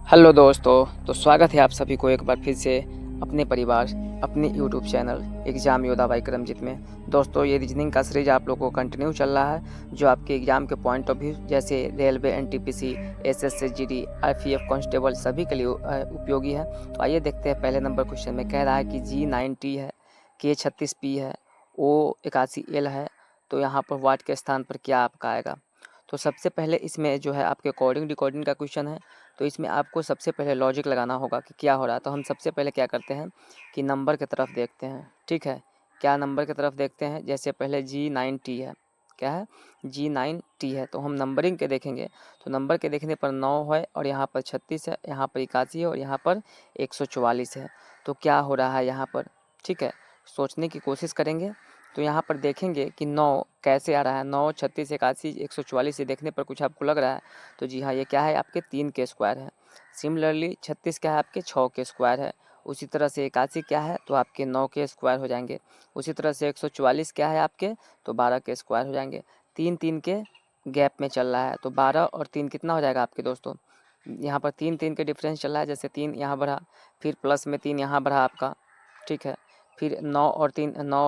Hello दोस्तों, तो स्वागत है आप सभी को एक बार फिर से अपने परिवार, अपने यूट्यूब चैनल एग्ज़ाम योद्धा बाई करमजीत में। दोस्तों, ये रीजनिंग का सीरीज आप लोगों को कंटिन्यू चल रहा है, जो आपके एग्ज़ाम के पॉइंट ऑफ व्यू जैसे railway, NTPC, SSC GD, RPF constable सभी के लिए उपयोगी है। तो आइए देखते हैं। पहले नंबर क्वेश्चन में कह रहा है कि G9T है, K36P है, O81L है, तो यहाँ पर वाट के स्थान पर क्या आपका आएगा। तो सबसे पहले इसमें जो है आपके कोडिंग डिकोडिंग का क्वेश्चन है, तो इसमें आपको सबसे पहले लॉजिक लगाना होगा कि क्या हो रहा है। तो हम सबसे पहले क्या करते हैं कि नंबर की तरफ देखते हैं, ठीक है। क्या नंबर की तरफ देखते हैं, जैसे पहले G9T है, क्या है G9T है, तो हम नंबरिंग के देखेंगे। तो नंबर के देखने पर 9 है और यहाँ पर 36 है, यहाँ पर 81 है और यहाँ पर 144 है। तो क्या हो रहा है यहाँ पर, ठीक है, सोचने की कोशिश करेंगे। तो यहाँ पर देखेंगे कि 9 कैसे आ रहा है। 9, 36, 81, 144 से देखने पर कुछ आपको लग रहा है, तो जी हाँ, ये क्या है, आपके 3 के स्क्वायर है। सिमिलरली 36 क्या है, आपके 6 के स्क्वायर है। उसी तरह से 81 क्या है, तो आपके 9 के स्क्वायर हो जाएंगे। उसी तरह से 144 क्या है आपके, तो 12 के स्क्वायर हो जाएंगे। 3 के गैप में चल रहा है, तो 12 और 3 कितना हो जाएगा आपके दोस्तों। यहाँ पर 3 के डिफरेंस चल रहा है, जैसे 3 यहाँ बढ़ा, फिर प्लस में 3 यहाँ बढ़ा आपका, ठीक है। फिर 9 और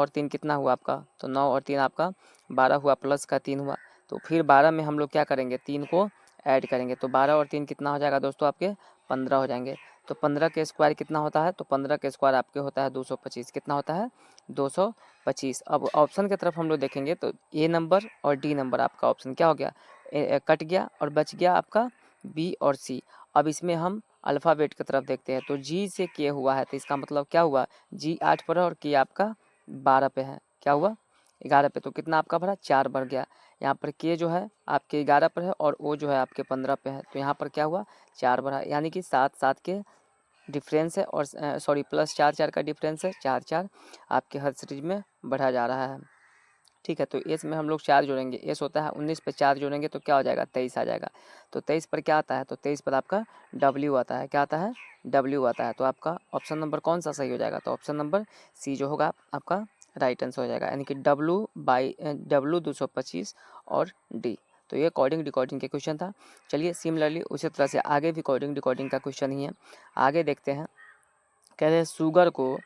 3 कितना हुआ आपका, तो 9 और 3 आपका 12 हुआ, प्लस का 3 हुआ। तो फिर 12 में हम लोग क्या करेंगे, 3 को ऐड करेंगे, तो 12 और 3 कितना हो जाएगा दोस्तों, आपके 15 हो जाएंगे। तो 15 के स्क्वायर कितना होता है, तो 15 के स्क्वायर आपके होता है 225। कितना होता है, 225। अब ऑप्शन की तरफ हम लोग देखेंगे, तो ए नंबर और डी नंबर आपका ऑप्शन क्या हो गया, कट गया और बच गया आपका बी और सी। अब इसमें हम अल्फ़ाबेट की तरफ देखते हैं, तो जी से के हुआ है, तो इसका मतलब क्या हुआ, जी 8 पर है और के आपका 12 पे है। क्या हुआ, 11 पे, तो कितना आपका भरा, 4 बढ़ गया। यहाँ पर के जो है आपके 11 पर है और ओ जो है आपके 15 पे है, तो यहाँ पर क्या हुआ, 4 बढ़ा, यानी कि 7 के डिफरेंस है और सॉरी प्लस 4 का डिफरेंस है, 4 आपके हर सीरीज में बढ़ा जा रहा है, ठीक है। तो एस में हम लोग 4 जोड़ेंगे, एस होता है 19 पे 4 जोड़ेंगे तो क्या हो जाएगा, 23 आ जाएगा। तो 23 पर क्या आता है, तो 23 पर आपका डब्ल्यू आता है। क्या आता है, डब्ल्यू आता है। तो आपका ऑप्शन नंबर कौन सा सही हो जाएगा, तो ऑप्शन नंबर सी जो होगा आपका राइट आंसर हो जाएगा, यानी कि डब्ल्यू 225 और डी। तो ये कोडिंग डिकोडिंग के क्वेश्चन था। चलिए सिमिलरली उसी तरह से आगे भी कोडिंग डिकोडिंग का क्वेश्चन ही है, आगे देखते हैं। कह रहे हैं शुगर को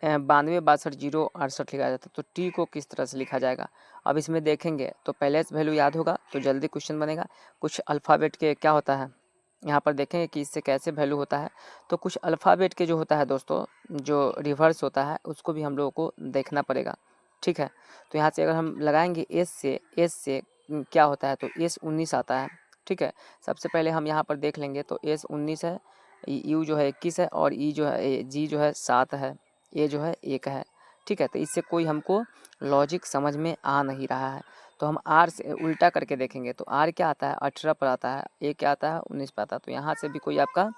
92 62 0 68 लिखा जाता है, तो टी को किस तरह से लिखा जाएगा। अब इसमें देखेंगे तो पहले से वैल्यू याद होगा तो जल्दी क्वेश्चन बनेगा। कुछ अल्फ़ाबेट के क्या होता है, यहाँ पर देखेंगे कि इससे कैसे वैल्यू होता है। तो कुछ अल्फ़ाबेट के जो होता है दोस्तों, जो रिवर्स होता है उसको भी हम लोगों को देखना पड़ेगा, ठीक है। तो यहाँ से अगर हम लगाएंगे एस से क्या होता है, तो S19 आता है, ठीक है। सबसे पहले हम यहाँ पर देख लेंगे, तो S19 है, यू जो है 21 है और ई जो है जी जो है 7 है, ये जो है 1 है, ठीक है। तो इससे कोई हमको लॉजिक समझ में आ नहीं रहा है। तो हम आर से उल्टा करके देखेंगे, तो आर क्या आता है, 18 पर आता है, ए क्या आता है, 19 पर आता है। तो यहाँ से भी कोई आपका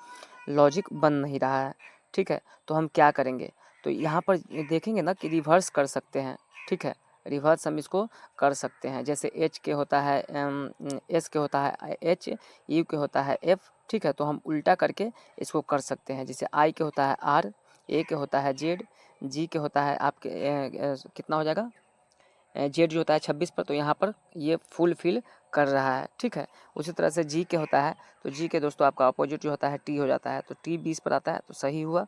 लॉजिक बन नहीं रहा है, ठीक है। तो हम क्या करेंगे, तो यहाँ पर देखेंगे ना कि रिवर्स कर सकते हैं, ठीक है। रिवर्स हम इसको कर सकते हैं, जैसे एच के होता है एस के होता है एच, यू के होता है एफ, ठीक है। तो हम उल्टा करके इसको कर सकते हैं, जैसे आई के होता है आर, ए के होता है जेड, जी के होता है आपके कितना हो जाएगा, जेड जो होता है 26 पर, तो यहाँ पर ये फुल फिल कर रहा है, ठीक है। उसी तरह से जी के होता है, तो जी के दोस्तों आपका अपोजिट जो होता है टी हो जाता है, तो टी 20 पर आता है, तो सही हुआ।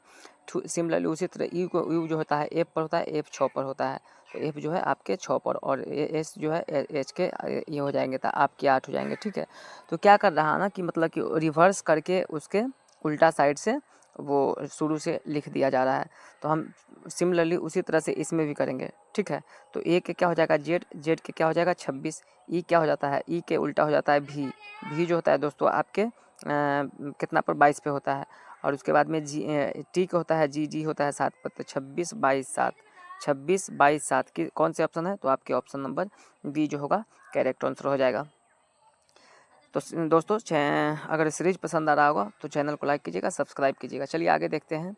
सिमिलरली उसी तरह यू जो होता है एफ पर होता है, एफ 6 पर होता है, तो एफ जो है आपके 6 पर, और एस जो है एच के ये हो जाएंगे, तो आपके 8 हो जाएंगे, ठीक है। तो क्या कर रहा है ना कि मतलब कि रिवर्स करके उसके उल्टा साइड से वो शुरू से लिख दिया जा रहा है। तो हम सिमिलरली उसी तरह से इसमें भी करेंगे, ठीक है। तो ए के क्या हो जाएगा जेड, जेड के क्या हो जाएगा 26, ई क्या हो जाता है, ई के उल्टा हो जाता है भी, भी जो होता है दोस्तों आपके कितना पर 22 पे होता है। और उसके बाद में जी टी का होता है जी, जी होता है 7 पर, तो 26 22 7, 26 22 7 की कौन से ऑप्शन है, तो आपके ऑप्शन नंबर बी जो होगा करेक्ट आंसर हो जाएगा। तो दोस्तों अगर सीरीज पसंद आ रहा होगा तो चैनल को लाइक कीजिएगा, सब्सक्राइब कीजिएगा। चलिए आगे देखते हैं।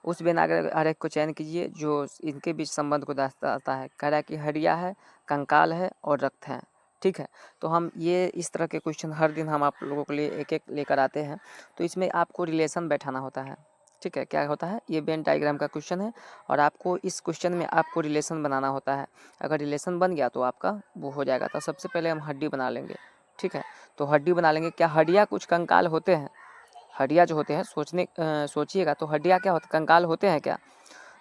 उस बिना आरेख को चयन कीजिए जो इनके बीच संबंध को दर्शाता है। कह रहा है कि हड्डियाँ है, कंकाल है और रक्त है, ठीक है। तो हम ये इस तरह के क्वेश्चन हर दिन हम आप लोगों के लिए एक एक लेकर आते हैं। तो इसमें आपको रिलेशन बैठाना होता है, ठीक है। क्या होता है, ये वेन डायग्राम का क्वेश्चन है और आपको इस क्वेश्चन में आपको रिलेशन बनाना होता है। अगर रिलेशन बन गया तो आपका वो हो जाएगा। तो सबसे पहले हम हड्डी बना लेंगे, ठीक है। तो हड्डी बना लेंगे, क्या हड्डियाँ कुछ कंकाल होते हैं, हड्डियाँ जो होते हैं सोचिएगा तो हड्डियाँ क्या होते, कंकाल होते हैं क्या?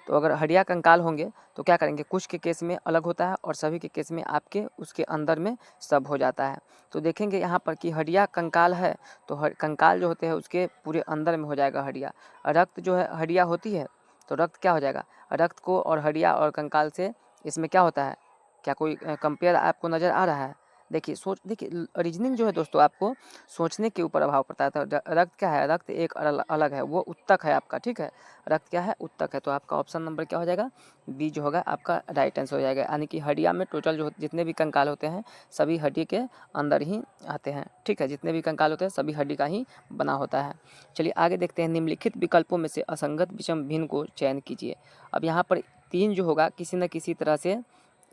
तो अगर हड्डियाँ कंकाल होंगे तो क्या करेंगे, कुछ के केस में अलग होता है और सभी के केस में आपके उसके अंदर में सब हो जाता है। तो देखेंगे यहाँ पर कि हड्डियाँ कंकाल है तो कंकाल जो होते हैं उसके पूरे अंदर में हो जाएगा हड्डियाँ। रक्त जो है हड्डियाँ होती है तो रक्त क्या हो जाएगा, रक्त को और हड्डियाँ और कंकाल से इसमें क्या होता है, क्या कोई कंपेयर आपको नज़र आ रहा है? देखिए देखिए रीजनिंग जो है दोस्तों आपको सोचने के ऊपर प्रभाव पड़ता है। तो रक्त क्या है, रक्त एक अलग है, वो उत्तक है आपका, ठीक है। रक्त क्या है, उत्तक है। तो आपका ऑप्शन नंबर क्या हो जाएगा, बी जो होगा आपका राइट आंसर हो जाएगा। यानी कि हड्डियाँ में टोटल जो जितने भी कंकाल होते हैं सभी हड्डी के अंदर ही आते हैं, ठीक है। जितने भी कंकाल होते हैं सभी हड्डी का ही बना होता है। चलिए आगे देखते हैं, निम्नलिखित विकल्पों में से असंगत विषम भिन्न को चयन कीजिए। अब यहाँ पर 3 जो होगा किसी न किसी तरह से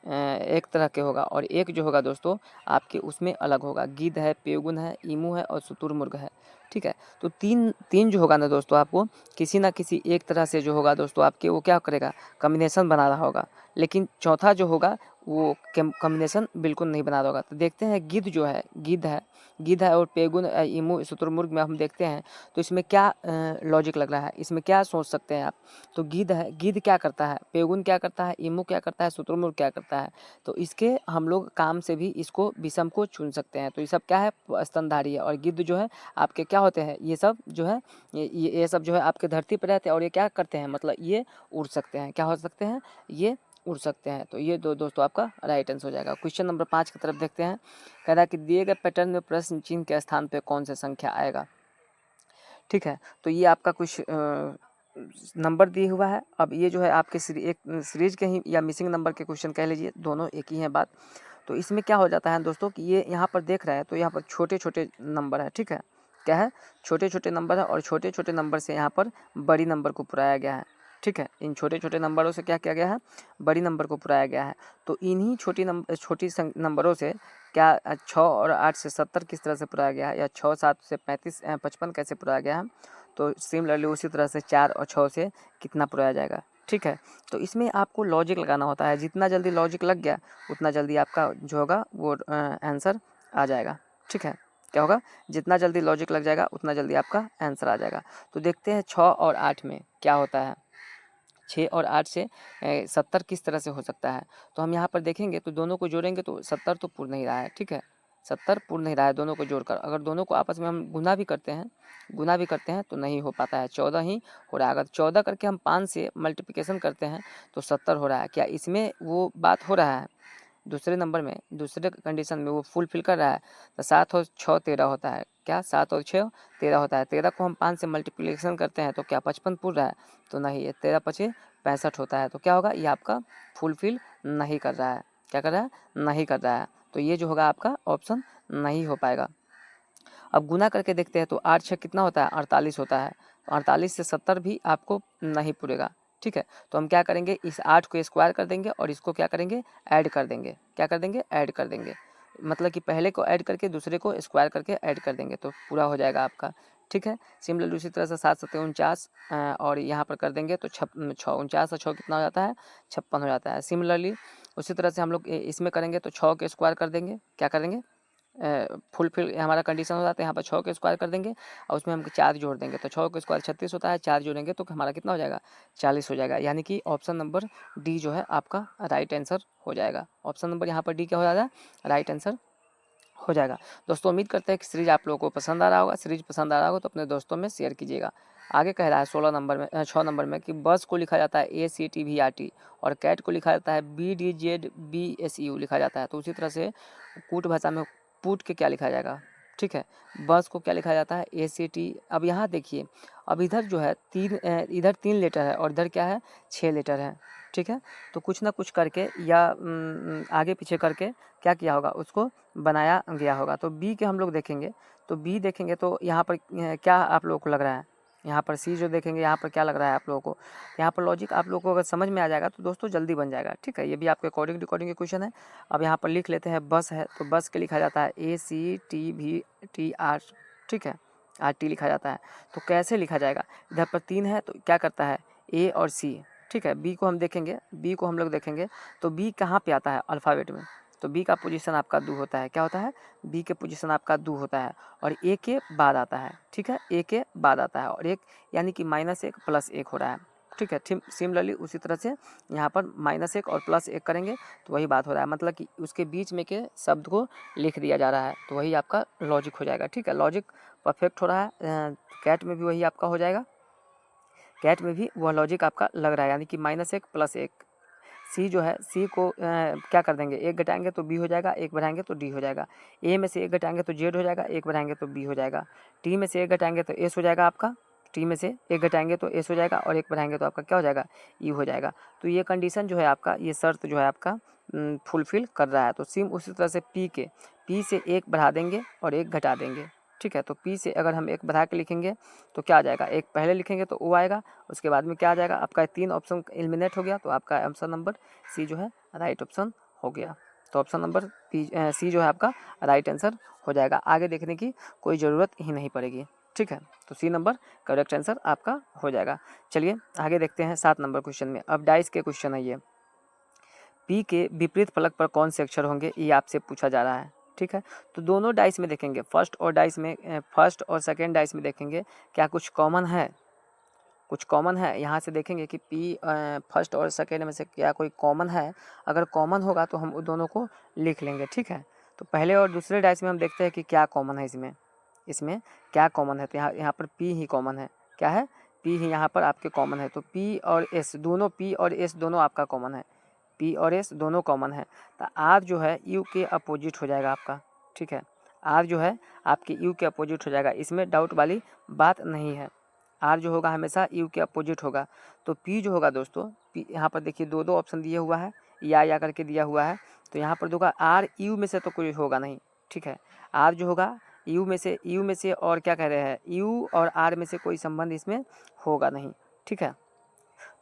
एक तरह के होगा और एक जो होगा दोस्तों आपके उसमें अलग होगा। गिद्ध है, पेगुन है, ईमू है और शुतुरमुर्ग है, ठीक है। तो तीन जो होगा ना दोस्तों आपको किसी ना किसी एक तरह से जो होगा दोस्तों आपके वो क्या करेगा, कॉम्बिनेशन बना रहा होगा। लेकिन चौथा जो होगा वो कॉम्बिनेशन बिल्कुल नहीं बना रहा होगा। तो देखते हैं गिद्ध जो है, गिद्ध है और पेगुन ईमू शुतुरमुर्ग में हम देखते हैं तो इसमें क्या लॉजिक लग रहा है, इसमें क्या सोच सकते हैं आप। तो गिद्ध है, गिद्ध क्या करता है, पेगुन क्या करता है, ईमू क्या करता है, शुतुरमुर्ग क्या करता है। तो इसके हम लोग काम से भी इसको विषम को चुन सकते हैं। तो ये सब क्या है, स्तनधारी है। और गिद्ध जो है आपके क्या होते हैं, ये सब जो है ये सब जो है आपके धरती पर रहते हैं और ये क्या करते हैं, मतलब ये उड़ सकते हैं। क्या हो सकते हैं, ये उड़ सकते हैं। तो ये दोस्तों आपका राइट आंसर हो जाएगा। क्वेश्चन नंबर 5 की तरफ देखते हैं। कह रहा है कि दिए गए पैटर्न में प्रश्न चिन्ह के स्थान पे कौन सी संख्या आएगा, ठीक है। तो ये आपका कुछ नंबर दिए हुआ है। अब ये जो है आपके एक सीरीज के ही या मिसिंग नंबर के क्वेश्चन कह लीजिए, दोनों एक ही हैं बात। तो इसमें क्या हो जाता है दोस्तों कि ये यहाँ पर देख रहे हैं तो यहाँ पर छोटे छोटे नंबर है, ठीक है। क्या है, छोटे छोटे नंबर है और छोटे छोटे नंबर से यहाँ पर बड़ी नंबर को पुराया गया है, ठीक है। इन छोटे छोटे नंबरों से क्या किया गया है, बड़ी नंबर को पुराया गया है। तो इन्हीं छोटी नंबरों से क्या 6 और 8 से 70 किस तरह से पुराया गया है, या 6 7 से 35 55 कैसे पुराया गया है। तो सिमिलरली उसी तरह से 4 और 6 से कितना पुराया जाएगा, ठीक है। तो इसमें आपको लॉजिक लगाना होता है, जितना जल्दी लॉजिक लग गया उतना जल्दी आपका जो होगा वो आंसर आ जाएगा, ठीक है। क्या होगा, जितना जल्दी लॉजिक लग जाएगा उतना जल्दी आपका आंसर आ जाएगा। तो देखते हैं 6 और 8 में क्या होता है। 6 और 8 से 70 किस तरह से हो सकता है। तो हम यहाँ पर देखेंगे तो दोनों को जोड़ेंगे तो 70 तो पूर्ण नहीं रहा है, ठीक है। 70 पूर्ण नहीं रहा है दोनों को जोड़कर। अगर दोनों को आपस में हम गुना भी करते हैं तो नहीं हो पाता है, 14 ही हो रहा है। अगर 14 करके हम 5 से मल्टीप्लिकेशन करते हैं तो 70 हो रहा है। क्या इसमें वो बात हो रहा है, दूसरे नंबर में दूसरे कंडीशन में वो फुलफिल कर रहा है। तो 7 और 6 13 होता है, क्या 7 और 6 13 होता है। 13 को हम 5 से मल्टीप्लिकेशन करते हैं तो क्या 55 पूर्ण रहा है, तो नहीं, ये 13 पचे 65 होता है। तो क्या होगा, ये आपका फुलफिल नहीं कर रहा है। क्या कर रहा है, नहीं कर रहा है। तो ये जो होगा आपका ऑप्शन नहीं हो पाएगा। अब गुना करके देखते हैं तो 8 6 कितना होता है, 48 होता है। तो 48 से 70 भी आपको नहीं पूरेगा, ठीक है। तो हम क्या करेंगे, इस 8 को स्क्वायर कर देंगे और इसको क्या करेंगे, ऐड कर देंगे। क्या कर देंगे, ऐड कर देंगे। मतलब कि पहले को ऐड करके दूसरे को स्क्वायर करके ऐड कर देंगे तो पूरा हो जाएगा आपका, ठीक है। सिमिलरली उसी तरह से 7 7 49 और यहाँ पर कर देंगे तो 49 और 6 कितना हो जाता है, 56 हो जाता है। सिमिलरली उसी तरह से हम लोग इसमें करेंगे तो 6 के स्क्वायर कर देंगे, क्या करेंगे, फुलफिल हमारा कंडीशन हो जाता है। यहाँ पर 6 के स्क्वायर कर देंगे और उसमें हम 4 जोड़ देंगे तो 6 के स्क्वायर 36 होता है, 4 जोड़ेंगे तो हमारा कितना हो जाएगा, 40 हो जाएगा। यानी कि ऑप्शन नंबर डी जो है आपका राइट आंसर हो जाएगा। ऑप्शन नंबर यहाँ पर डी क्या हो जाएगा, राइट आंसर हो जाएगा। दोस्तों उम्मीद करते हैं कि सीरीज आप लोगों को पसंद आ रहा होगा। सीरीज पसंद आ रहा होगा तो अपने दोस्तों में शेयर कीजिएगा। आगे कह रहा है 6 नंबर में कि बस को लिखा जाता है ACTVRT और कैट को लिखा जाता है BDZBSU लिखा जाता है। तो उसी तरह से कूट भाषा में पुट के क्या लिखा जाएगा, ठीक है। बस को क्या लिखा जाता है, ACT। अब यहाँ देखिए, अब इधर जो है इधर 3 लेटर है और इधर क्या है, 6 लेटर है, ठीक है। तो कुछ ना कुछ करके या आगे पीछे करके क्या किया होगा, उसको बनाया गया होगा। तो बी के हम लोग देखेंगे तो यहाँ पर क्या आप लोगों को लग रहा है, यहाँ पर सी जो देखेंगे यहाँ पर क्या लग रहा है आप लोगों को। यहाँ पर लॉजिक आप लोगों को अगर समझ में आ जाएगा तो दोस्तों जल्दी बन जाएगा, ठीक है। ये भी आपके अकॉर्डिंग रिकॉर्डिंग के क्वेश्चन है। अब यहाँ पर लिख लेते हैं, बस है तो बस के लिखा जाता है ACTVTR, ठीक है, RT लिखा जाता है। तो कैसे लिखा जाएगा, इधर पर 3 है तो क्या करता है, A और C, ठीक है। बी को हम लोग देखेंगे तो बी कहाँ पे आता है अल्फ़ाबेट में, तो बी का पोजीशन आपका 2 होता है। क्या होता है? बी के पोजीशन आपका 2 होता है और ए के बाद आता है, ठीक है, ए के बाद आता है और एक यानी कि -1 + 1 हो रहा है, ठीक है। सिमिलरली उसी तरह से यहाँ पर -1 और +1 करेंगे तो वही बात हो रहा है, मतलब कि उसके बीच में के शब्द को लिख दिया जा रहा है, तो वही आपका लॉजिक हो जाएगा, ठीक है। लॉजिक परफेक्ट हो रहा है। कैट में भी वही आपका हो जाएगा, कैट में भी वह लॉजिक आपका लग रहा है, यानी कि -1 + 1। सी जो है, सी को क्या कर देंगे, 1 घटाएंगे तो बी हो जाएगा, 1 बढ़ाएंगे तो डी हो जाएगा। ए में से 1 घटाएंगे तो जेड हो जाएगा, 1 बढ़ाएंगे तो बी हो जाएगा। टी में से 1 घटाएंगे तो एस हो जाएगा आपका, टी में से 1 घटाएंगे तो एस हो जाएगा और 1 बढ़ाएंगे तो आपका क्या हो जाएगा, ई हो जाएगा। तो ये कंडीशन जो है आपका, ये शर्त जो है आपका फुलफिल कर रहा है। तो सेम उसी तरह से पी से 1 बढ़ा देंगे और 1 घटा देंगे, ठीक है। तो पी से अगर हम 1 बढ़ा के लिखेंगे तो क्या आ जाएगा, 1 पहले लिखेंगे तो ओ आएगा, उसके बाद में क्या आ जाएगा आपका, 3 ऑप्शन एलिमिनेट हो गया, तो आपका ऑप्शन नंबर सी जो है राइट ऑप्शन हो गया। तो ऑप्शन नंबर सी जो है आपका राइट आंसर हो जाएगा, आगे देखने की कोई ज़रूरत ही नहीं पड़ेगी, ठीक है। तो सी नंबर करेक्ट आंसर आपका हो जाएगा। चलिए आगे देखते हैं 7 नंबर क्वेश्चन में। अब डाइस के क्वेश्चन है ये, पी के विपरीत फलक पर कौन से अक्षर होंगे, ये आपसे पूछा जा रहा है, ठीक है। तो दोनों डाइस में देखेंगे, फर्स्ट और सेकेंड डाइस में देखेंगे क्या कुछ कॉमन है, कुछ कॉमन है। यहाँ से देखेंगे कि पी फर्स्ट और सेकेंड में से क्या कोई कॉमन है, अगर कॉमन होगा तो हम उन दोनों को लिख लेंगे, ठीक है। तो पहले और दूसरे डाइस में हम देखते हैं कि क्या कॉमन है, इसमें क्या कॉमन है। तो यहाँ पर पी ही कॉमन है, क्या है, पी ही यहाँ पर आपके कॉमन है। तो पी और एस दोनों, पी और एस दोनों आपका कॉमन है, पी और एस दोनों कॉमन है। तो आर जो है यू के अपोजिट हो जाएगा आपका, ठीक है। आर जो है आपके यू के अपोजिट हो जाएगा, इसमें डाउट वाली बात नहीं है। आर जो होगा हमेशा यू के अपोजिट होगा। तो पी जो होगा दोस्तों, पी यहाँ पर देखिए दो ऑप्शन दिए हुआ है, या करके दिया हुआ है, तो यहाँ पर होगा आर यू में से तो कोई होगा नहीं, ठीक है। आर जो होगा यू में से और क्या कह रहे हैं, यू और आर में से कोई संबंध इसमें होगा नहीं, ठीक है।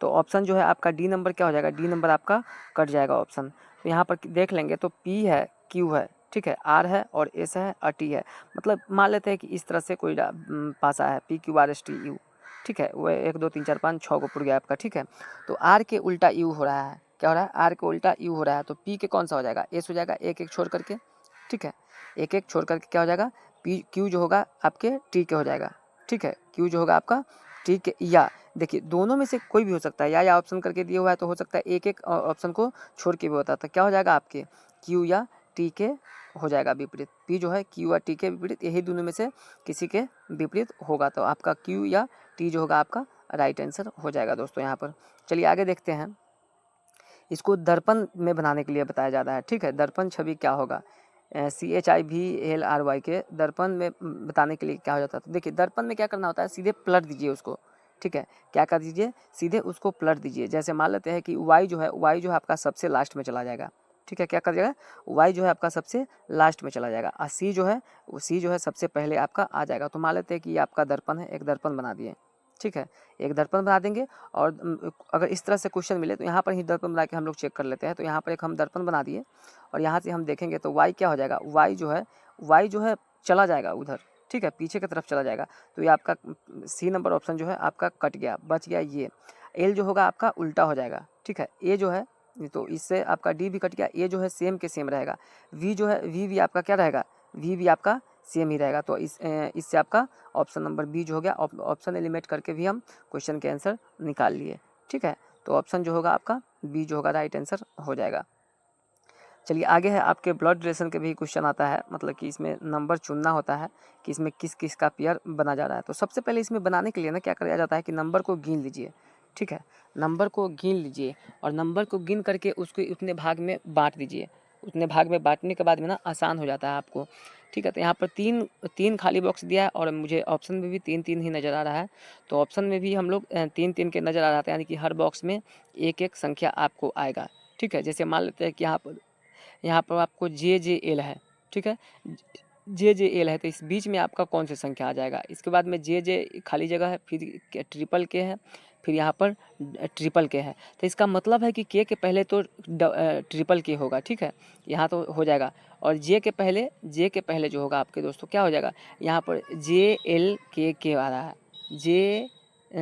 तो ऑप्शन जो है आपका डी नंबर क्या हो जाएगा, डी नंबर आपका कट जाएगा ऑप्शन। तो यहाँ पर देख लेंगे तो पी है, क्यू है, ठीक है, आर है और एस है और टी है। मतलब मान लेते हैं कि इस तरह से कोई पासा है, P Q R S T U, ठीक है। वो 1 2 3 4 5 6 को पुर गया आपका, ठीक है। तो आर के उल्टा यू हो रहा है, क्या हो रहा है, आर के उल्टा यू हो रहा है। तो पी के कौन सा हो जाएगा, एस हो जाएगा, एक एक छोड़ करके, ठीक है, एक एक छोड़ करके क्या हो जाएगा, पी क्यू जो होगा आपके टी के हो जाएगा, ठीक है। क्यू जो होगा आपका टी के, या देखिए दोनों में से कोई भी हो सकता है, या ऑप्शन करके दिया हुआ है तो हो सकता है एक एक ऑप्शन को छोड़ के भी होता है। तो क्या हो जाएगा आपके क्यू या टी के हो जाएगा विपरीत, पी जो है क्यू या टी के विपरीत, यही दोनों में से किसी के विपरीत होगा, तो आपका क्यू या टी जो होगा आपका राइट आंसर हो जाएगा दोस्तों यहाँ पर। चलिए आगे देखते हैं, इसको दर्पण में बनाने के लिए बताया जाता है, ठीक है। दर्पण छवि क्या होगा, CHIVLRY के दर्पण में बताने के लिए क्या हो जाता है। तो देखिए दर्पण में क्या करना होता है, सीधे पलट दीजिए उसको, ठीक है। क्या कर दीजिए, सीधे उसको पलट दीजिए। जैसे मान लेते हैं कि वाई जो है आपका सबसे लास्ट में चला जाएगा, ठीक है। क्या कर जाएगा, वाई जो है आपका सबसे लास्ट में चला जाएगा और सी जो है सबसे पहले आपका आ जाएगा। तो मान लेते हैं कि ये आपका दर्पण है, एक दर्पण बना दिए, ठीक है, एक दर्पण बना देंगे। और अगर इस तरह से क्वेश्चन मिले तो यहाँ पर ही दर्पण बना के हम लोग चेक कर लेते हैं। तो यहाँ पर एक हम दर्पण बना दिए और यहाँ से हम देखेंगे तो वाई क्या हो जाएगा, वाई जो है चला जाएगा उधर, ठीक है, पीछे की तरफ चला जाएगा। तो ये आपका सी नंबर ऑप्शन जो है आपका कट गया, बच गया ये। एल जो होगा आपका उल्टा हो जाएगा, ठीक है। ए जो है, तो इससे आपका डी भी कट गया, ए जो है सेम के सेम रहेगा। वी जो है, वी भी आपका क्या रहेगा, वी भी आपका सेम ही रहेगा। तो इससे आपका ऑप्शन नंबर बी जो हो गया, ऑप्शन एलिमिनेट करके भी हम क्वेश्चन के आंसर निकाल लिए, ठीक है। तो ऑप्शन जो होगा आपका बी जो होगा राइट आंसर हो जाएगा। चलिए आगे है आपके ब्लड रिलेशन के भी क्वेश्चन आता है, मतलब कि इसमें नंबर चुनना होता है कि इसमें किस किस का पेयर बना जा रहा है। तो सबसे पहले इसमें बनाने के लिए ना क्या किया जाता है कि नंबर को गिन लीजिए, ठीक है, नंबर को गिन लीजिए और नंबर को गिन करके उसको उतने भाग में बांट दीजिए। उतने भाग में बांटने के बाद में ना आसान हो जाता है आपको, ठीक है। तो यहाँ पर तीन खाली बॉक्स दिया है और मुझे ऑप्शन में भी 3 ही नज़र आ रहा है। तो ऑप्शन में भी हम लोग 3 के नज़र आ रहा था, यानी कि हर बॉक्स में एक एक संख्या आपको आएगा, ठीक है। जैसे मान लेते हैं कि यहाँ पर आपको JJL है, ठीक है, JJL है, तो इस बीच में आपका कौन सी संख्या आ जाएगा। इसके बाद में JJ खाली जगह है, फिर ट्रिपल के है, फिर यहाँ पर ट्रिपल के है। तो इसका मतलब है कि के पहले तो ट्रिपल के होगा, ठीक है, यहाँ तो हो जाएगा। और जे के पहले जो होगा आपके दोस्तों क्या हो जाएगा, यहाँ पर JLK आ रहा है,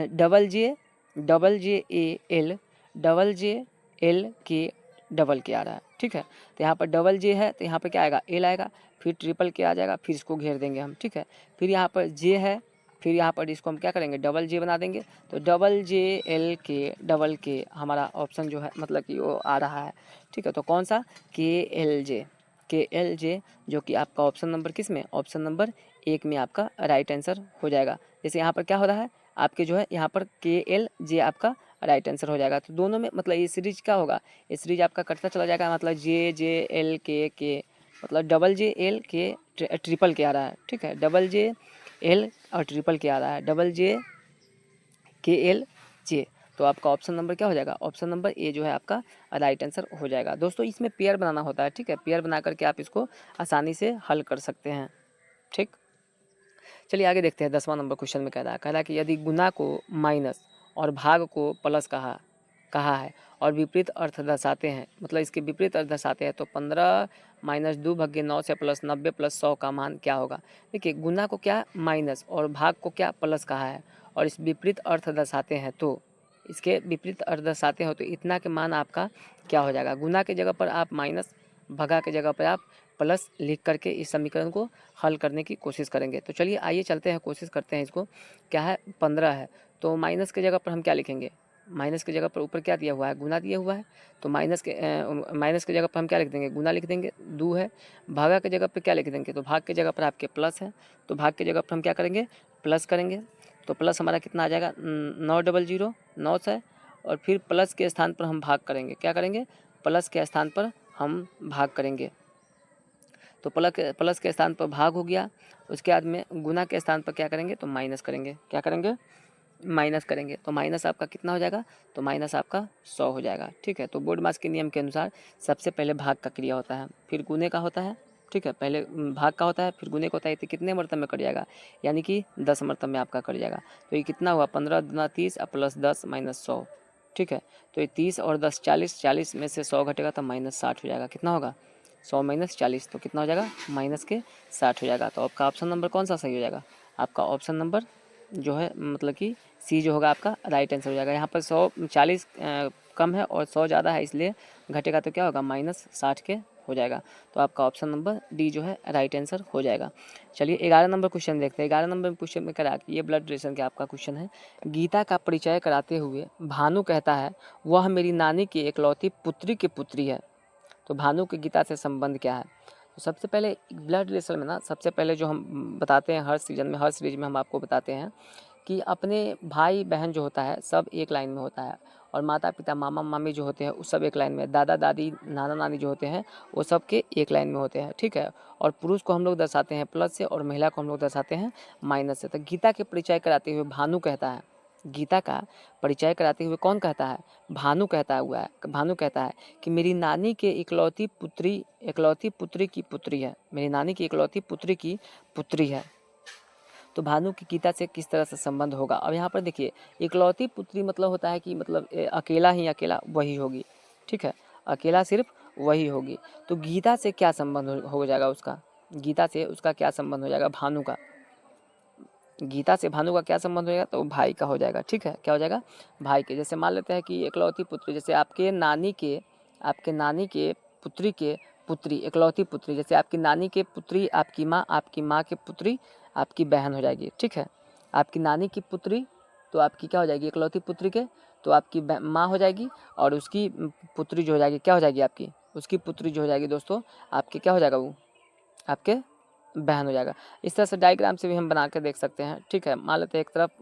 double J A L, double J L के, डबल के आ रहा है, ठीक है। तो यहाँ पर डबल जे है तो यहाँ पर क्या आएगा, एल आएगा, फिर ट्रिपल के आ जाएगा, फिर इसको घेर देंगे हम, ठीक है। फिर यहाँ पर जे है, फिर यहाँ पर इसको हम क्या करेंगे, डबल जे बना देंगे। तो डबल जे एल के डबल के हमारा ऑप्शन जो है मतलब कि वो आ रहा है, ठीक है। तो कौन सा, के एल जे जो कि आपका ऑप्शन नंबर किस में, ऑप्शन नंबर 1 में आपका राइट आंसर हो जाएगा। जैसे यहाँ पर क्या हो रहा है आपके जो है यहाँ पर के एल जे आपका राइट आंसर हो जाएगा। तो दोनों में मतलब ये सीरीज क्या होगा, ये सीरीज आपका कटता चला जाएगा, मतलब जे एल के मतलब डबल जे एल के ट्रिपल के आ रहा है, ठीक है। डबल जे एल और ट्रिपल के आ रहा है, डबल जे के एल जे। तो आपका ऑप्शन नंबर क्या हो जाएगा, ऑप्शन नंबर ए जो है आपका राइट आंसर हो जाएगा। दोस्तों इसमें पेयर बनाना होता है, ठीक है। पेयर बना करके आप इसको आसानी से हल कर सकते हैं, ठीक। चलिए आगे देखते हैं। 10वां नंबर क्वेश्चन में कह रहा है कि यदि गुना को माइनस और भाग को प्लस कहा है और विपरीत अर्थ दर्शाते हैं, मतलब इसके विपरीत अर्थ दर्शाते हैं, तो 15 माइनस 2/9 से प्लस 90 प्लस 100 का मान क्या होगा। देखिए गुना को क्या माइनस और भाग को क्या प्लस कहा है और इस विपरीत अर्थ दर्शाते हैं, तो इसके विपरीत अर्थ दर्शाते हो तो इतना के मान आपका क्या हो जाएगा। गुना के जगह पर आप माइनस, भगा के जगह पर आप प्लस लिख करके इस समीकरण को हल करने की कोशिश करेंगे। तो चलिए आइए चलते हैं, कोशिश करते हैं। इसको क्या है 15 है तो माइनस के जगह पर हम क्या लिखेंगे, माइनस की जगह पर ऊपर क्या दिया हुआ है, गुना दिया हुआ है, तो माइनस के जगह पर हम क्या लिख देंगे, गुना लिख देंगे। 2 है, भागा के जगह पर क्या लिख देंगे, तो भाग के जगह पर आपके प्लस है, तो भाग के जगह पर हम क्या करेंगे, प्लस करेंगे। तो प्लस हमारा कितना आ जाएगा 900 9 है, और फिर प्लस के स्थान पर हम भाग करेंगे, क्या करेंगे, प्लस के स्थान पर हम भाग करेंगे। तो प्लस के स्थान पर भाग हो गया, उसके बाद में गुना के स्थान पर क्या करेंगे, तो माइनस करेंगे, क्या करेंगे, माइनस करेंगे। तो माइनस आपका कितना हो जाएगा, तो माइनस आपका 100 हो जाएगा, ठीक है। तो बोर्ड मास के नियम के अनुसार सबसे पहले भाग का क्रिया होता है, फिर गुने का होता है, ठीक है। पहले भाग का होता है, फिर गुने का होता है। तो कितने मरतब में कट जाएगा, यानी कि 10 मरतब में आपका कट जाएगा। तो ये कितना हुआ, 15 दूना 30 और प्लस 10 माइनस 100, ठीक है। तो ये 30 और 10 40, 40 में से 100 घटेगा तो माइनस 60 हो जाएगा। कितना होगा, 100 माइनस 40, तो कितना हो जाएगा, माइनस के 60 हो जाएगा। तो आपका ऑप्शन नंबर कौन सा सही हो जाएगा, आपका ऑप्शन नंबर जो है मतलब कि सी जो होगा आपका राइट आंसर हो जाएगा। यहाँ पर 140 कम है और 100 ज़्यादा है, इसलिए घटेगा तो क्या होगा, माइनस 60 के हो जाएगा। तो आपका ऑप्शन नंबर डी जो है राइट आंसर हो जाएगा। चलिए 11 नंबर क्वेश्चन देखते हैं। 11 नंबर क्वेश्चन में करा कि ये ब्लड रिलेशन का आपका क्वेश्चन है। गीता का परिचय कराते हुए भानु कहता है वह मेरी नानी की इकलौती पुत्री की पुत्री है। तो भानु के गीता से संबंध क्या है। तो सबसे पहले ब्लड रिलेशन में ना, सबसे पहले जो हम बताते हैं हर सीजन में, हर सीरीज में हम आपको बताते हैं कि अपने भाई बहन जो होता है सब एक लाइन में होता है, और माता पिता मामा मामी जो होते हैं वो सब एक लाइन में, दादा दादी नाना नानी जो होते हैं वो सब के एक लाइन में होते हैं, ठीक है। और पुरुष को हम लोग दर्शाते हैं प्लस से और महिला को हम लोग दर्शाते हैं माइनस से। तो गीता के परिचय कराते हुए भानु कहता है, गीता का परिचय कराते हुए कौन कहता है, भानु कहता है कि मेरी नानी के इकलौती पुत्री की पुत्री है, मेरी नानी की इकलौती पुत्री की पुत्री है। तो भानु की गीता से किस तरह से संबंध होगा। अब यहाँ पर देखिए इकलौती पुत्री मतलब होता है कि मतलब अकेला ही अकेला वही होगी, ठीक है, अकेला सिर्फ वही होगी। तो गीता से क्या संबंध हो जाएगा उसका, गीता से उसका क्या संबंध हो जाएगा, भानु का, गीता से भानु का क्या संबंध हो जाएगा, तो भाई का हो जाएगा, ठीक है। क्या हो जाएगा, भाई के। जैसे मान लेते हैं कि इकलौती पुत्री, जैसे आपके नानी के पुत्री के पुत्री, इकलौती पुत्री, जैसे आपकी नानी के पुत्री आपकी माँ के पुत्री आपकी बहन हो जाएगी, ठीक है। आपकी नानी की पुत्री तो आपकी क्या हो जाएगी, इकलौती पुत्री के तो आपकी माँ हो जाएगी, और उसकी पुत्री जो हो जाएगी क्या हो जाएगी, आपकी उसकी पुत्री जो हो जाएगी दोस्तों आपके क्या हो जाएगा, वो आपके बहन हो जाएगा। इस तरह से डायग्राम से भी हम बना के देख सकते हैं, ठीक है। मान लेते हैं एक तरफ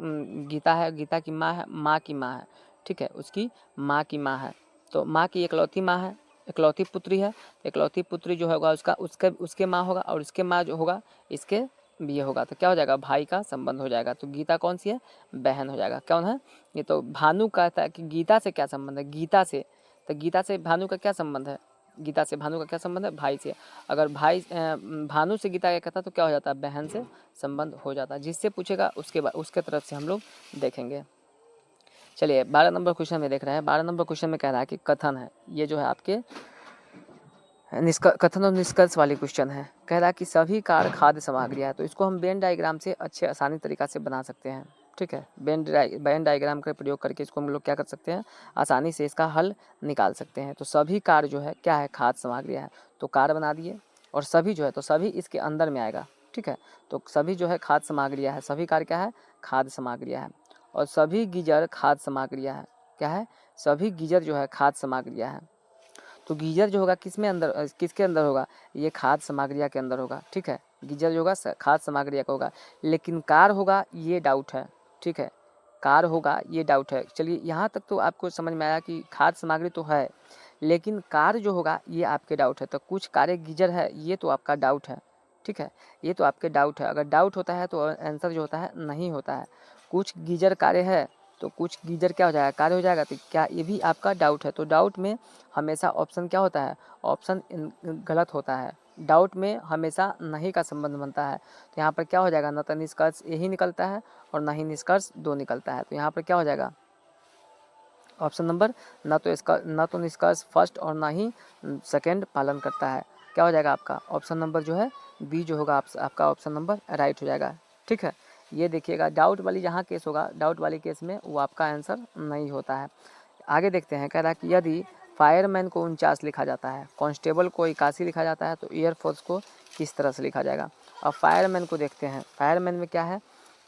गीता है, गीता की माँ है, माँ की माँ है, ठीक है, उसकी माँ की माँ है, तो माँ की इकलौती माँ है, इकलौती पुत्री है, इकलौती पुत्री जो होगा उसका उसके माँ होगा, और उसके माँ जो होगा इसके भी होगा, तो क्या हो जाएगा, भाई का संबंध हो जाएगा। तो गीता कौन सी है, बहन हो जाएगा। कौन है ये, तो भानु कहता है कि गीता से क्या संबंध है, गीता से, तो गीता से भानु का क्या संबंध है, गीता से भानु का क्या संबंध है, भाई से। अगर भाई भानु से गीता क्या कहता तो क्या हो जाता है, बहन से संबंध हो जाता है। जिससे पूछेगा उसके बाद उसके तरफ से हम लोग देखेंगे। चलिए 12 नंबर क्वेश्चन में देख रहे हैं। 12 नंबर क्वेश्चन में कह रहा है कि कथन है, ये जो है आपके कथन और निष्कर्ष वाली क्वेश्चन है। कह रहा है कि सभी कार खाद्य सामग्री है, तो इसको हम वेन डायग्राम से अच्छे आसानी तरीका से बना सकते हैं। ठीक है। वेन डायग्राम का प्रयोग करके इसको हम लोग क्या कर सकते हैं, आसानी से इसका हल निकाल सकते हैं। तो सभी कार जो है क्या है, खाद्य सामग्रियाँ है। तो कार बना दिए, और सभी जो है तो सभी इसके अंदर में आएगा, ठीक है। तो सभी जो है खाद्य सामग्रियाँ है, सभी कार क्या है, खाद्य सामग्रियाँ है। और सभी गीजर खाद्य सामग्रियाँ है, क्या है, सभी गीजर जो है खाद्य सामग्रियाँ है। तो गीजर जो होगा किसमें अंदर, किसके अंदर होगा, ये खाद्य सामग्रियाँ के अंदर होगा, ठीक है। गीजर जो होगा खाद्य सामग्रियाँ का होगा, लेकिन कार होगा ये डाउट है, ठीक है। कार होगा ये डाउट है। चलिए यहाँ तक तो आपको समझ में आया कि खाद्य सामग्री तो है, लेकिन कार जो होगा ये आपके डाउट है। तो कुछ कारें गीजर है, ये तो आपका डाउट है, ठीक है। ये तो आपके डाउट है। अगर डाउट होता है तो आंसर जो होता है नहीं होता है। कुछ गीजर कारें है, तो कुछ गीजर क्या हो जाएगा, कार्य हो जाएगा। तो क्या ये भी आपका डाउट है। तो डाउट में हमेशा ऑप्शन क्या होता है, ऑप्शन गलत होता है। डाउट में हमेशा नहीं का संबंध बनता है। तो यहाँ पर क्या हो जाएगा, न तो निष्कर्ष यही निकलता है और न ही निष्कर्ष दो निकलता है। तो यहाँ पर क्या हो जाएगा, ऑप्शन नंबर न तो निष्कर्ष फर्स्ट और ना ही सेकंड पालन करता है। क्या हो जाएगा आपका ऑप्शन नंबर जो है बी जो होगा आपका ऑप्शन नंबर राइट हो जाएगा, ठीक है। ये देखिएगा डाउट वाली जहाँ केस होगा, डाउट वाली केस में वो आपका आंसर नहीं होता है। आगे देखते हैं, कह रहा है कि यदि फायरमैन को 49 लिखा जाता है, कांस्टेबल को 81 लिखा जाता है, तो एयरफोर्स को किस तरह से लिखा जाएगा। अब फायरमैन को देखते हैं, फायरमैन में क्या है,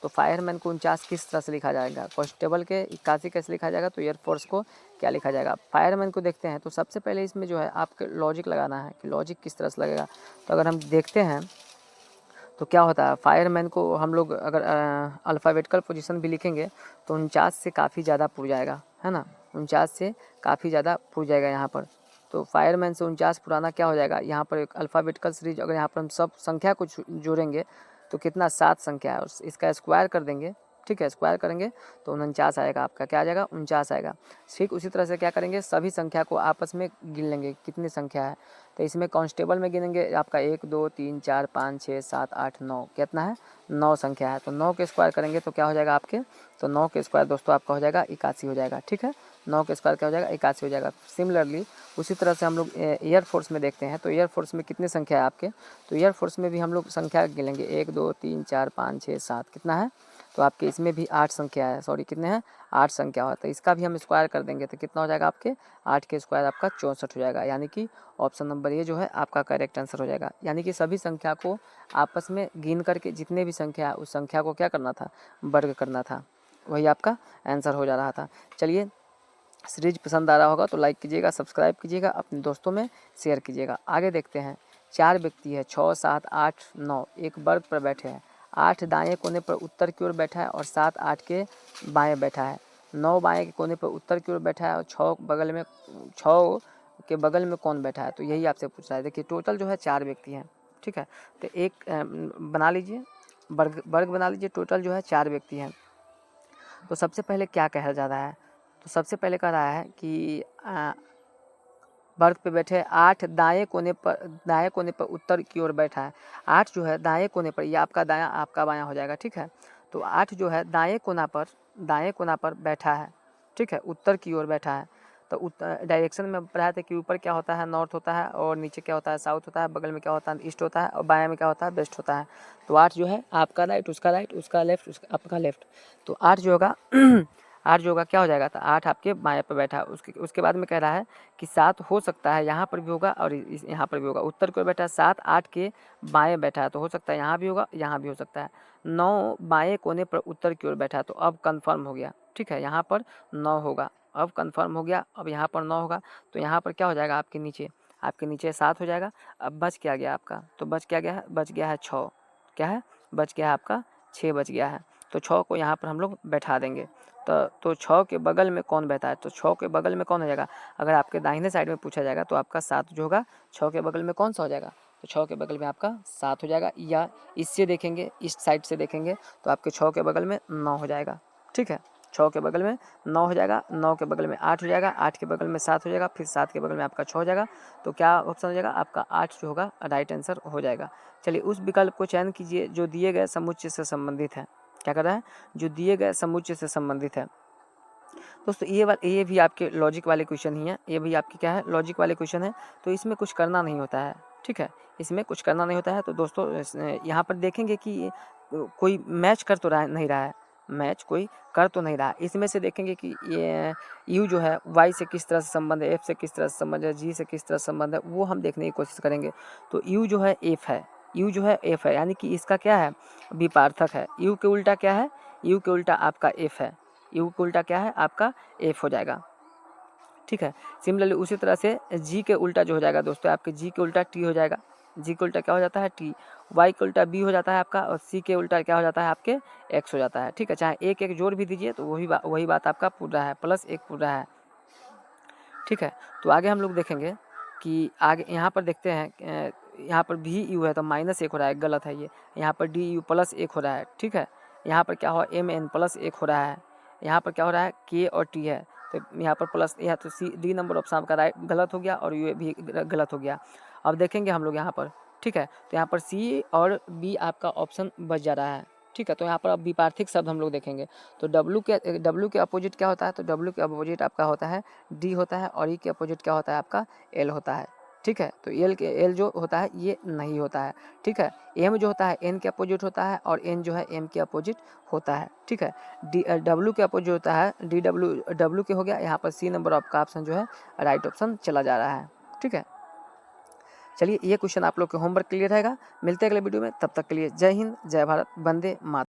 तो फायरमैन को 49 किस तरह से लिखा जाएगा, कांस्टेबल के 81 कैसे लिखा जाएगा, तो एयरफोर्स को क्या लिखा जाएगा। फायरमैन को देखते हैं, तो सबसे पहले इसमें जो है आपके लॉजिक लगाना है कि लॉजिक किस तरह से लगेगा। तो अगर हम देखते हैं तो क्या होता है, फायरमैन को हम लोग अगर अल्फ़ाबेटिकल पोजीशन भी लिखेंगे तो 49 से काफ़ी ज़्यादा पुर जाएगा, है ना। 49 से काफ़ी ज़्यादा पुर जाएगा यहाँ पर। तो फायरमैन से 49 पुराना क्या हो जाएगा, यहाँ पर एक अल्फ़ाबेटिकल सीरीज अगर यहाँ पर हम सब संख्या को जोड़ेंगे तो कितना 7 संख्या है, और इसका स्क्वायर कर देंगे, ठीक है। स्क्वायर करेंगे तो 49 आएगा आपका, क्या आ जाएगा 49 आएगा। ठीक उसी तरह से क्या करेंगे, सभी संख्या को आपस में गिन लेंगे कितनी संख्या है। तो इसमें कांस्टेबल में गिनेंगे आपका 1 2 3 4 5 6 7 8 9, कितना है 9 संख्या है। तो 9 के स्क्वायर करेंगे तो क्या हो जाएगा आपके, तो 9 के स्क्वायर दोस्तों आपका हो जाएगा 81 हो जाएगा, ठीक है। 9 के स्क्वायर क्या हो जाएगा 81 हो जाएगा। सिमिलरली उसी तरह से हम लोग एयरफोर्स में देखते हैं, तो एयरफोर्स में कितनी संख्या है आपके, तो एयरफोर्स में भी हम लोग संख्या गिनेंगे 1 2 3 4 5 6 7, कितना है, तो आपके इसमें भी 8 संख्या है, सॉरी कितने हैं 8 संख्या होता है। इसका भी हम स्क्वायर कर देंगे तो कितना हो जाएगा आपके 8 के स्क्वायर आपका 64 हो जाएगा। यानी कि ऑप्शन नंबर ये जो है आपका करेक्ट आंसर हो जाएगा। यानी कि सभी संख्या को आपस में गिन करके जितने भी संख्या है उस संख्या को क्या करना था, वर्ग करना था, वही आपका आंसर हो जा रहा था। चलिए सीरीज पसंद आ रहा होगा तो लाइक कीजिएगा, सब्सक्राइब कीजिएगा, अपने दोस्तों में शेयर कीजिएगा। आगे देखते हैं, 4 व्यक्ति है 6 7 8 9 एक वर्ग पर बैठे हैं। 8 दाएं कोने पर उत्तर की ओर बैठा है और 7 8 के बाएं बैठा है। 9 बाएं के कोने पर उत्तर की ओर बैठा है और 6 के बगल में कौन बैठा है। तो यही आपसे पूछ रहा है। देखिए टोटल जो है 4 व्यक्ति हैं, ठीक है। तो एक बना लीजिए, वर्ग बना लीजिए। टोटल जो है 4 व्यक्ति हैं। तो सबसे पहले क्या कहा जा रहा है, तो सबसे पहले कह रहा है कि वर्ग पे बैठे 8 दाएं कोने पर उत्तर की ओर बैठा है। 8 जो है दाएं कोने पर, ये आपका दायां आपका बायां हो जाएगा, ठीक है। तो 8 जो है दाएं कोना पर बैठा है, ठीक है, उत्तर की ओर बैठा है। तो डायरेक्शन में पढ़ाया था कि ऊपर क्या होता है नॉर्थ होता है, और नीचे क्या होता है साउथ होता है, बगल में क्या होता है ईस्ट होता है, और बाएं में क्या होता है वेस्ट होता है। तो 8 जो है आपका राइट, उसका लेफ्ट, आपका लेफ्ट। तो 8 जो होगा 8 जो होगा क्या हो जाएगा, तो 8 आपके बाएं पर बैठा है। उसके बाद में कह रहा है कि 7 हो सकता है यहाँ पर भी होगा और यहाँ पर भी होगा। उत्तर की ओर बैठा है, 7 8 के बाएं बैठा है, तो हो सकता है यहाँ भी होगा, यहाँ भी हो सकता है। 9 बाएं कोने पर उत्तर की ओर बैठा है, तो अब कंफर्म हो गया, ठीक है। यहाँ पर 9 होगा, अब कंफर्म हो गया। अब यहाँ पर 9 होगा, तो यहाँ पर क्या हो जाएगा आपके नीचे 7 हो जाएगा। अब बच क्या गया आपका, तो बच गया है 6, क्या है बच गया है आपका 6 बच गया है। तो 6 को यहाँ पर हम लोग बैठा देंगे। तो 6 के बगल में कौन बैठा है, तो 6 के बगल में कौन हो जाएगा। अगर आपके दाहिने साइड में पूछा जाएगा तो आपका 7 जो होगा 6 के बगल में कौन सा हो जाएगा, तो 6 के बगल में आपका 7 हो जाएगा। या इससे देखेंगे, इस साइड से देखेंगे तो आपके 6 के बगल में 9 हो जाएगा, ठीक है। 6 के बगल में 9 हो जाएगा, 9 के बगल में 8 हो जाएगा, 8 के बगल में 7 हो जाएगा, फिर 7 के बगल में आपका 6 हो जाएगा। तो क्या ऑप्शन हो जाएगा आपका 8 जो होगा राइट आंसर हो जाएगा। चलिए उस विकल्प को चयन कीजिए जो दिए गए समुच्चय से संबंधित है। क्या कर रहा है, जो दिए गए समुच्चय से संबंधित है। दोस्तों ये भी आपके लॉजिक वाले क्वेश्चन ही है, ये भी आपके क्या है लॉजिक वाले क्वेश्चन है। तो इसमें कुछ करना नहीं होता है, ठीक है, इसमें कुछ करना नहीं होता है। तो दोस्तों यहाँ पर देखेंगे कि कोई मैच कर तो नहीं रहा है, मैच कोई कर तो नहीं रहा। इसमें से देखेंगे कि ये यू जो है वाई से किस तरह से संबंध है, एफ से किस तरह से संबंध है, जी से किस तरह से संबंध है, वो हम देखने की कोशिश करेंगे। तो यू जो है एफ है, यू जो है एफ है, यानी कि इसका क्या है, विपार्थक है। यू के उल्टा क्या है, यू के उल्टा आपका एफ है, यू के उल्टा क्या है आपका एफ हो जाएगा, ठीक है। सिमिलरली उसी तरह से जी के उल्टा जो हो जाएगा दोस्तों, आपके जी के उल्टा टी हो जाएगा, जी के उल्टा क्या हो जाता है टी, वाई के उल्टा बी हो जाता है आपका, और सी के उल्टा क्या हो जाता है आपके एक्स हो जाता है, ठीक है। चाहे एक एक जोड़ भी दीजिए तो वही बात आपका पूर रहा है, प्लस एक पूर रहा है, ठीक है। तो आगे हम लोग देखेंगे कि आगे यहाँ पर देखते हैं, यहाँ पर भी यू है तो -1 हो रहा है, गलत है ये। यहाँ पर डी यू +1 हो रहा है, ठीक है। यहाँ पर क्या हुआ, एम एन +1 हो रहा है। यहाँ पर क्या हो रहा है, के और टी है, तो यहाँ पर प्लस, यहाँ तो सी डी नंबर ऑप्शन आपका राइट गलत हो गया और यू भी गलत हो गया। अब देखेंगे हम लोग यहाँ पर, ठीक है। तो यहाँ पर सी और बी आपका ऑप्शन बच जा रहा है, ठीक है। तो यहाँ पर अब विपार्थिक शब्द हम लोग देखेंगे। तो डब्ल्यू के अपोजिट क्या होता है, तो डब्ल्यू के अपोजिट आपका होता है डी होता है, और ई के अपोजिट क्या होता है आपका एल होता है, ठीक है। तो एल जो होता है ये नहीं होता है, ठीक है। एम जो होता है एन के अपोजिट होता है, और एन जो है एम के अपोजिट होता है, ठीक है। डब्ल्यू के अपोजिट होता है डी डब्ल्यू के हो गया। यहाँ पर सी नंबर आपका ऑप्शन जो है राइट ऑप्शन चला जा रहा है, ठीक है। चलिए ये क्वेश्चन आप लोग के होमवर्क क्लियर रहेगा। मिलते हैं अगले वीडियो में, तब तक के लिए जय हिंद, जय भारत, वंदे मातरम।